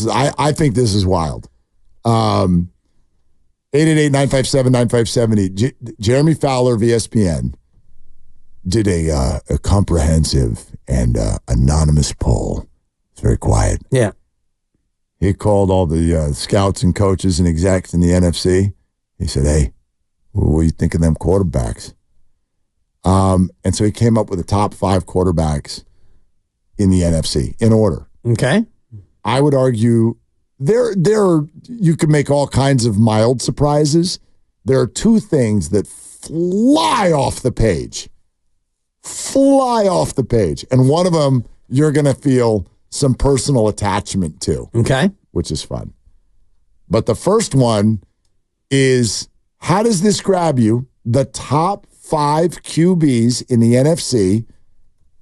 I think this is wild. 888-957-9570. Jeremy Fowler of ESPN did a comprehensive and anonymous poll. It's very quiet. Yeah. He called all the scouts and coaches and execs in the NFC. He said, hey, what do you think of them quarterbacks? And so he came up with the top 5 quarterbacks in the NFC in order. Okay. I would argue there you can make all kinds of mild surprises. There are 2 things that fly off the page. And one of them you're going to feel some personal attachment to. Okay. Which is fun. But the first one is, how does this grab you? The top 5 QBs in the NFC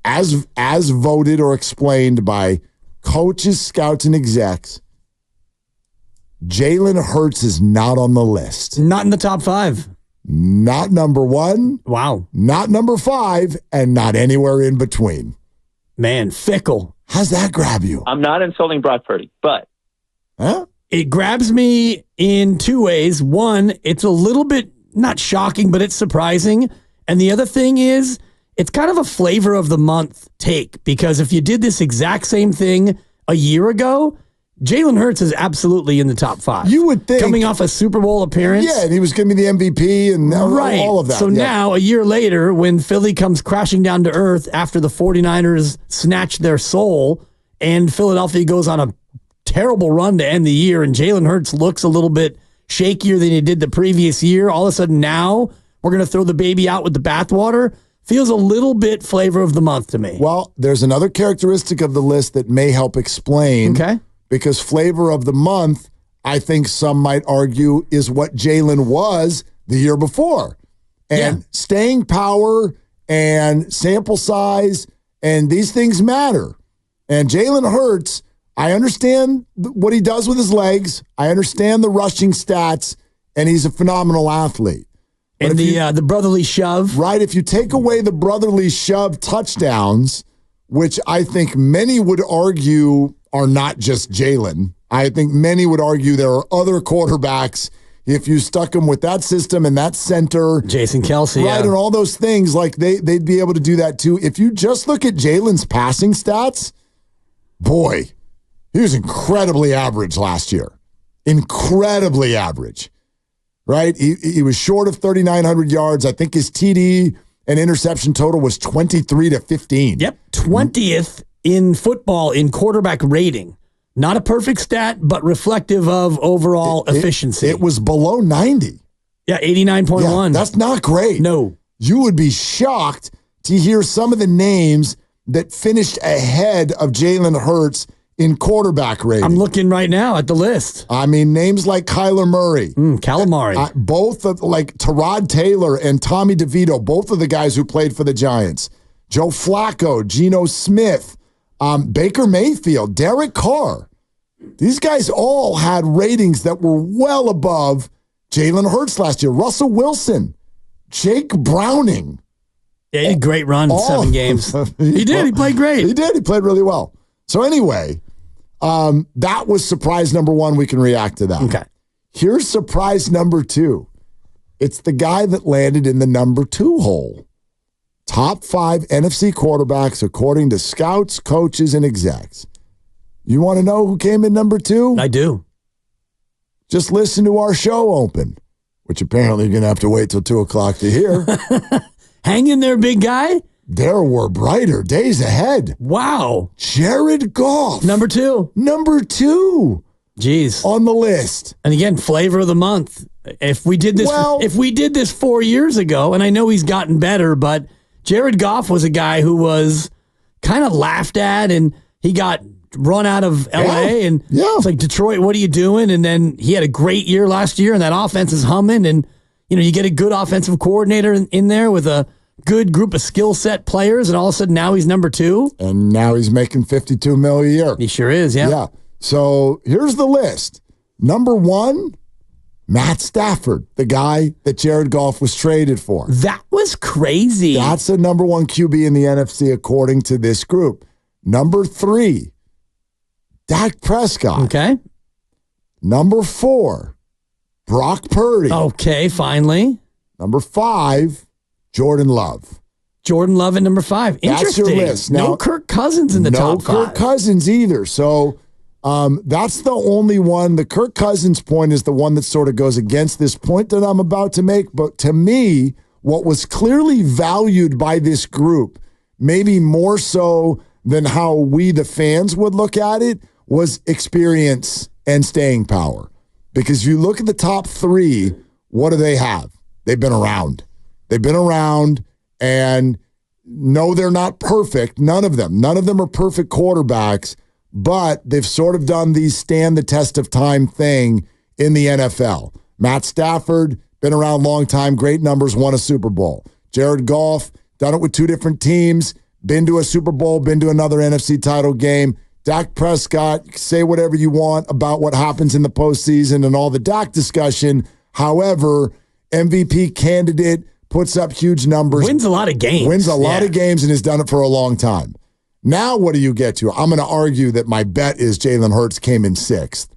as voted or explained by coaches, scouts, and execs. Jalen Hurts is not on the list. Not in the top 5. Not number 1. Wow. Not number 5, and not anywhere in between. Man, fickle. How's that grab you? I'm not insulting Brock Purdy, but... Huh? It grabs me in 2 ways. One, it's a little bit, not shocking, but it's surprising. And the other thing is, it's kind of a flavor of the month take, because if you did this exact same thing a year ago, Jalen Hurts is absolutely in the top 5. You would think. Coming off a Super Bowl appearance. Yeah, and he was going to be the MVP and all of that. So now, a year later, when Philly comes crashing down to earth after the 49ers snatch their soul and Philadelphia goes on a terrible run to end the year and Jalen Hurts looks a little bit shakier than he did the previous year, all of a sudden now we're going to throw the baby out with the bathwater. Feels a little bit flavor of the month to me. Well, there's another characteristic of the list that may help explain. Okay. Because flavor of the month, I think some might argue, is what Jalen was the year before. And staying power and sample size and these things matter. And Jalen Hurts, I understand what he does with his legs. I understand the rushing stats, and he's a phenomenal athlete. But and the brotherly shove. Right. If you take away the brotherly shove touchdowns, which I think many would argue are not just Jalen. I think many would argue there are other quarterbacks, if you stuck them with that system and that center. Jason Kelce, right, and all those things, like they'd be able to do that too. If you just look at Jalen's passing stats, boy, he was incredibly average last year. Incredibly average, right? He was short of 3,900 yards. I think his TD and interception total was 23 to 15. Yep, 20th in football in quarterback rating. Not a perfect stat, but reflective of overall efficiency. It was below 90. Yeah, 89.1. Yeah, that's not great. No. You would be shocked to hear some of the names that finished ahead of Jalen Hurts in quarterback rating. I'm looking right now at the list. I mean, names like Kyler Murray. Calamari. Both of, like Tyrod Taylor and Tommy DeVito, both of the guys who played for the Giants. Joe Flacco, Geno Smith, Baker Mayfield, Derek Carr. These guys all had ratings that were well above Jalen Hurts last year. Russell Wilson, Jake Browning. Yeah, he had a great run, 7 games. He did. He played great. He did. He played really well. So anyway, that was surprise number 1. We can react to that. Okay. Here's surprise number 2. It's the guy that landed in the number 2 hole. Top 5 NFC quarterbacks according to scouts, coaches, and execs. You want to know who came in number 2? I do. Just listen to our show open, which apparently you're going to have to wait till 2 o'clock to hear. Hang in there, big guy. There were brighter days ahead. Wow. Jared Goff. Number 2. Number 2. Jeez. On the list. And again, flavor of the month. If we did this 4 years ago, and I know he's gotten better, but Jared Goff was a guy who was kind of laughed at, and he got run out of L.A. and it's like, Detroit, what are you doing? And then he had a great year last year, and that offense is humming, and you get a good offensive coordinator in there with a good group of skill set players, and all of a sudden now he's number 2. And now he's making $52 million a year. He sure is, yeah. Yeah. So here's the list. Number 1, Matt Stafford, the guy that Jared Goff was traded for. That was crazy. That's the number 1 QB in the NFC according to this group. Number 3, Dak Prescott. Okay. Number 4, Brock Purdy. Okay, finally. Number 5, Jordan Love. Jordan Love at number 5. Interesting. That's your list. Now, no Kirk Cousins in the top 5. No Kirk Cousins either. So that's the only one. The Kirk Cousins point is the one that sort of goes against this point that I'm about to make. But to me, what was clearly valued by this group, maybe more so than how we, the fans, would look at it, was experience and staying power. Because if you look at the top 3, what do they have? They've been around. They've been around, and no, they're not perfect. None of them. None of them are perfect quarterbacks, but they've sort of done the stand the test of time thing in the NFL. Matt Stafford, been around a long time, great numbers, won a Super Bowl. Jared Goff, done it with 2 different teams, been to a Super Bowl, been to another NFC title game. Dak Prescott, say whatever you want about what happens in the postseason and all the Dak discussion. However, MVP candidate, puts up huge numbers. Wins a lot of games. Wins a lot of games and has done it for a long time. Now what do you get to? I'm going to argue that my bet is Jalen Hurts came in 6th.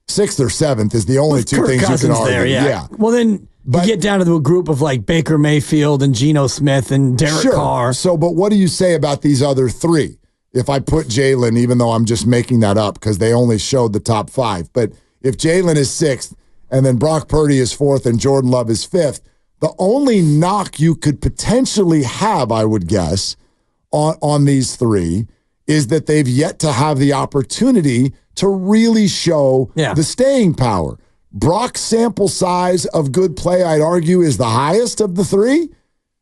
6th or 7th is the only two things you can argue. There, yeah. Well, then you get down to a group of like Baker Mayfield and Geno Smith and Derek Carr. So, but what do you say about these other 3? If I put Jalen, even though I'm just making that up because they only showed the top 5. But if Jalen is 6th and then Brock Purdy is 4th and Jordan Love is 5th, the only knock you could potentially have, I would guess, on these 3 is that they've yet to have the opportunity to really show the staying power. Brock's sample size of good play, I'd argue, is the highest of the 3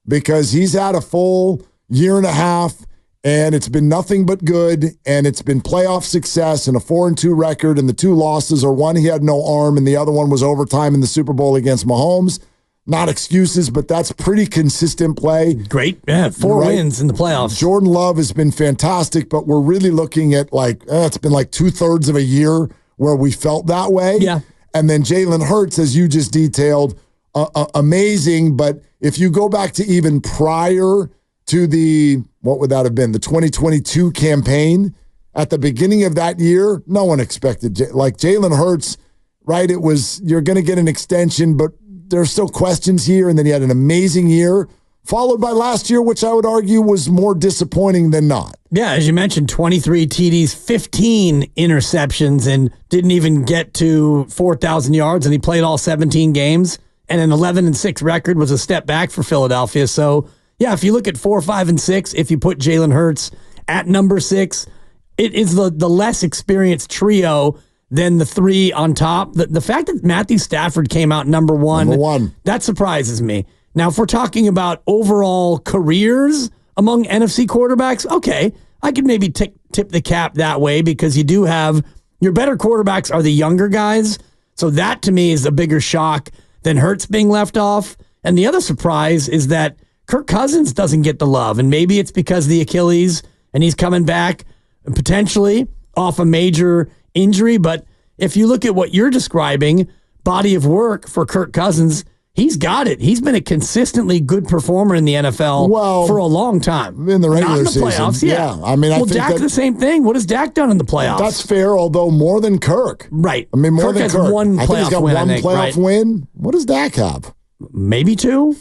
because he's had a full year and a half and it's been nothing but good, and it's been playoff success and a 4-2 record, and the 2 losses are one he had no arm and the other one was overtime in the Super Bowl against Mahomes. Not excuses, but that's pretty consistent play. Great. Yeah, 4 wins in the playoffs. Jordan Love has been fantastic, but we're really looking at it's been like 2/3 of a year where we felt that way. Yeah. And then Jalen Hurts, as you just detailed, amazing. But if you go back to even prior to what would that have been? The 2022 campaign, at the beginning of that year, no one expected, Jalen Hurts, right? It was, you're going to get an extension, but there's still questions here. And then he had an amazing year, followed by last year, which I would argue was more disappointing than not. Yeah, as you mentioned, 23 TDs, 15 interceptions, and didn't even get to 4,000 yards, and he played all 17 games, and an 11-6 record was a step back for Philadelphia. So, yeah, if you look at 4, 5, and 6, if you put Jalen Hurts at number 6, it is the less experienced trio than the 3 on top. The fact that Matthew Stafford came out number one, that surprises me. Now, if we're talking about overall careers among NFC quarterbacks, okay, I could maybe tip the cap that way because you do have your better quarterbacks are the younger guys. So that to me is a bigger shock than Hurts being left off. And the other surprise is that Kirk Cousins doesn't get the love. And maybe it's because of the Achilles and he's coming back potentially off a major injury. But if you look at what you're describing, body of work for Kirk Cousins, he's got it. He's been a consistently good performer in the NFL for a long time. In the regular Not in the playoffs, season. Yeah. I mean, I think Dak the same thing. What has Dak done in the playoffs? That's fair, although more than Kirk. Right. I mean, more Kirk than has Kirk. one I think he's got playoff win, one playoff win. What does Dak have? Maybe 2.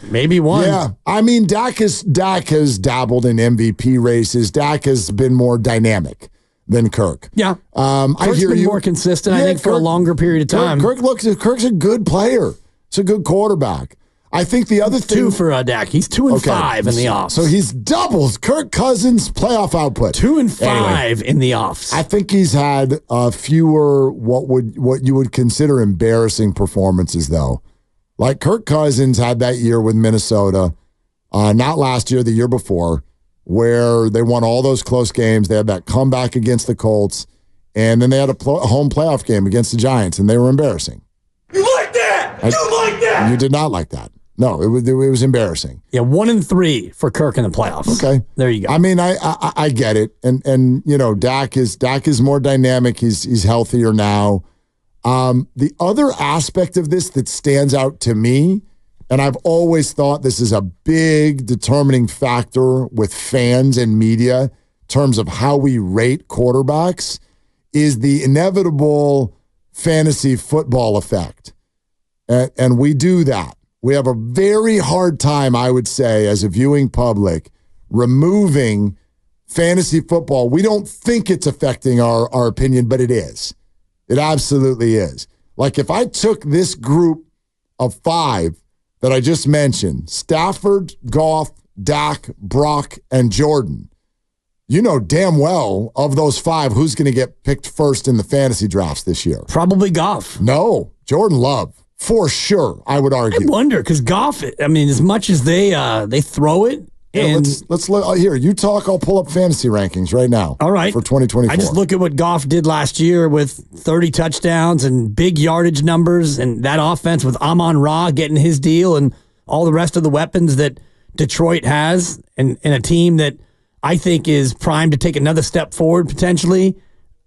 Maybe 1. Yeah. I mean, Dak has dabbled in MVP races. Dak has been more dynamic than Kirk. Yeah. I hear been you. more consistent, I think, for a longer period of time. Kirk's a good player. He's a good quarterback. I think the other thing... 2 for Dak. He's 2-5 in the offs. So he's doubled Kirk Cousins' playoff output. 2-5 in the offs. I think he's had fewer what you would consider embarrassing performances, though. Like Kirk Cousins had that year with Minnesota, not last year, the year before, where they won all those close games. They had that comeback against the Colts, and then they had a home playoff game against the Giants, and they were embarrassing. You like that? You like that? You did not like that. No, it was embarrassing. Yeah, 1-3 for Kirk in the playoffs. Okay, there you go. I mean, I get it, and you know, Dak is more dynamic. He's healthier now. The other aspect of this that stands out to me, and I've always thought this is a big determining factor with fans and media, terms of how we rate quarterbacks is the inevitable fantasy football effect. And we do that. We have a very hard time, I would say, as a viewing public, removing fantasy football. We don't think it's affecting our opinion, but it is. It absolutely is. Like if I took this group of 5 that I just mentioned, Stafford, Goff, Dak, Brock, and Jordan, you know damn well of those 5 who's going to get picked first in the fantasy drafts this year. Probably Goff. No, Jordan Love. For sure, I would argue. I wonder, because Goff, I mean, as much as they throw it. Yeah, let's look here. You talk, I'll pull up fantasy rankings right now. All right. For 2024. I just look at what Goff did last year with 30 touchdowns and big yardage numbers, and that offense with Amon-Ra getting his deal and all the rest of the weapons that Detroit has, and a team that I think is primed to take another step forward potentially.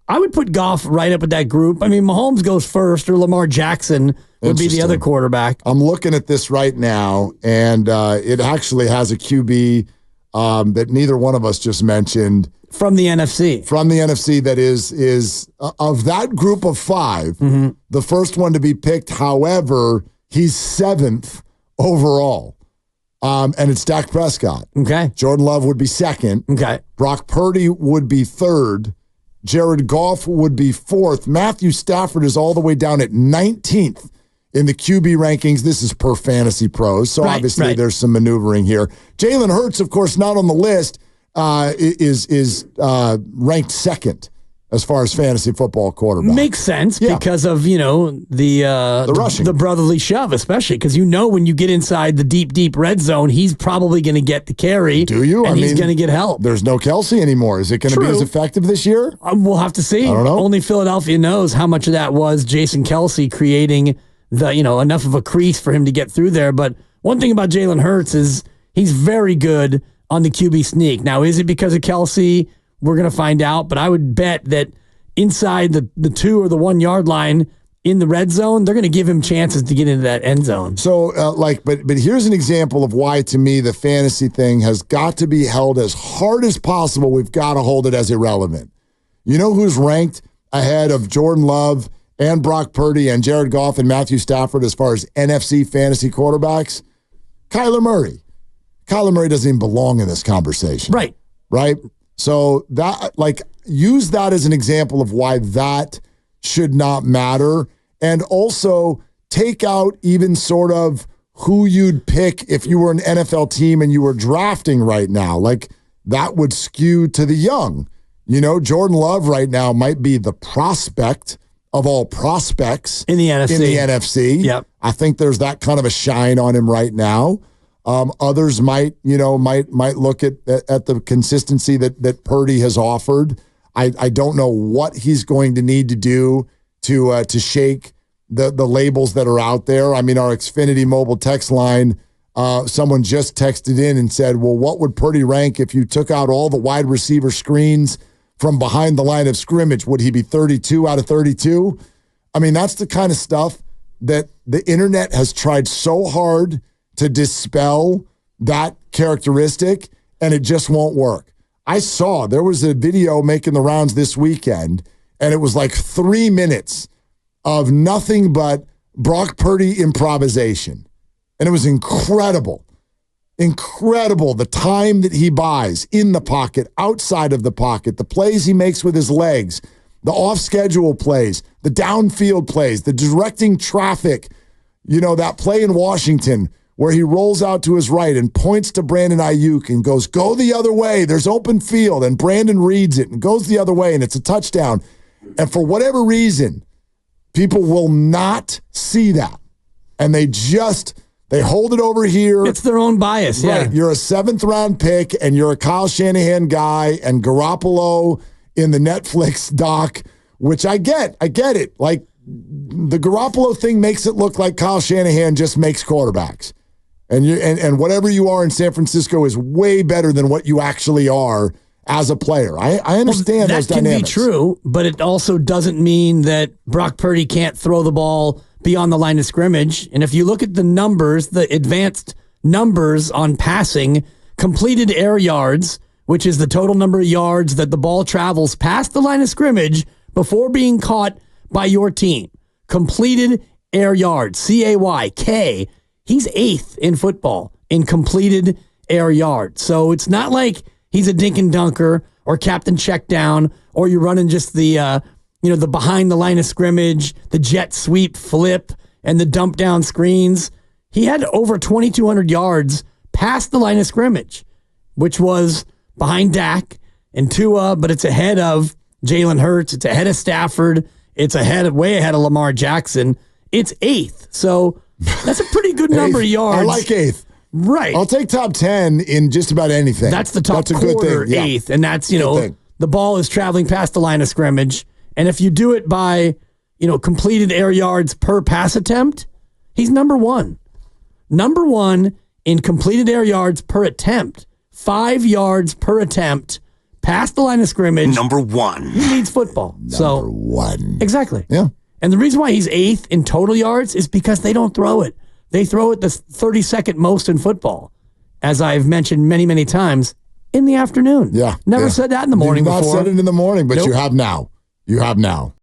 I would put Goff right up with that group. I mean, Mahomes goes first, or Lamar Jackson would be the other quarterback. I'm looking at this right now, and it actually has a QB that neither one of us just mentioned. From the NFC. From the NFC that is of that group of 5, the first one to be picked. However, he's 7th overall. And it's Dak Prescott. Okay. Jordan Love would be 2nd. Okay. Brock Purdy would be 3rd. Jared Goff would be 4th. Matthew Stafford is all the way down at 19th in the QB rankings. This is per Fantasy Pros, so obviously there's some maneuvering here. Jalen Hurts, of course, not on the list, is ranked 2nd as far as fantasy football quarterback. Makes sense because of, the rushing. The brotherly shove, especially because when you get inside the deep red zone, he's probably going to get the carry. Do you? And he's going to get help. There's no Kelsey anymore. Is it going to be as effective this year? We'll have to see. I don't know. Only Philadelphia knows how much of that was Jason Kelsey creating enough of a crease for him to get through there. But one thing about Jalen Hurts is he's very good on the QB sneak. Now, is it because of Kelsey? We're going to find out, but I would bet that inside the 2 or the 1 yard line in the red zone, they're going to give him chances to get into that end zone. So, but here's an example of why, to me, the fantasy thing has got to be held as hard as possible. We've got to hold it as irrelevant. You know who's ranked ahead of Jordan Love and Brock Purdy and Jared Goff and Matthew Stafford as far as NFC fantasy quarterbacks? Kyler Murray. Kyler Murray doesn't even belong in this conversation. Right? So that, use that as an example of why that should not matter. And also take out even sort of who you'd pick if you were an NFL team and you were drafting right now. That would skew to the young. Jordan Love right now might be the prospect of all prospects in the NFC. Yep. I think there's that kind of a shine on him right now. Others might look at the consistency that Purdy has offered. I don't know what he's going to need to do to shake the labels that are out there. I mean, our Xfinity mobile text line, someone just texted in and said, well, what would Purdy rank if you took out all the wide receiver screens from behind the line of scrimmage? Would he be 32 out of 32? I mean, that's the kind of stuff that the internet has tried so hard to dispel that characteristic, and it just won't work. I saw there was a video making the rounds this weekend, and it was 3 minutes of nothing but Brock Purdy improvisation. And it was incredible. Incredible the time that he buys in the pocket, outside of the pocket, the plays he makes with his legs, the off-schedule plays, the downfield plays, the directing traffic. That play in Washington where he rolls out to his right and points to Brandon Ayuk and goes, go the other way. There's open field. And Brandon reads it and goes the other way, and it's a touchdown. And for whatever reason, people will not see that. And they hold it over here. It's their own bias, yeah. Right. You're a 7th-round pick, and you're a Kyle Shanahan guy, and Garoppolo in the Netflix doc, which I get. I get it. The Garoppolo thing makes it look like Kyle Shanahan just makes quarterbacks. And whatever you are in San Francisco is way better than what you actually are as a player. I understand those dynamics. That can be true, but it also doesn't mean that Brock Purdy can't throw the ball beyond the line of scrimmage. And if you look at the numbers, the advanced numbers on passing, completed air yards which is the total number of yards that the ball travels past the line of scrimmage before being caught by your team. Completed air yards, CAYK. He's 8th in football in completed air yards. So it's not like he's a dink and dunker or captain check down, or you're running just the the behind the line of scrimmage, the jet sweep flip, and the dump down screens. He had over 2,200 yards past the line of scrimmage, which was behind Dak and Tua, but it's ahead of Jalen Hurts. It's ahead of Stafford. It's way ahead of Lamar Jackson. It's 8th. So that's a pretty good number of yards. I like 8th. Right. I'll take top 10 in just about anything. That's the top that's a quarter, good thing. 8th. And that's, the ball is traveling past the line of scrimmage. And if you do it by, completed air yards per pass attempt, he's number 1. Number 1 in completed air yards per attempt. 5 yards per attempt past the line of scrimmage. Number 1. He leads football. Number 1. Exactly. Yeah. And the reason why he's 8th in total yards is because they don't throw it. They throw it the 32nd most in football, as I've mentioned many, many times, in the afternoon. Yeah. Never said that in the morning before. Not said it in the morning, but Nope. you have now. You have now.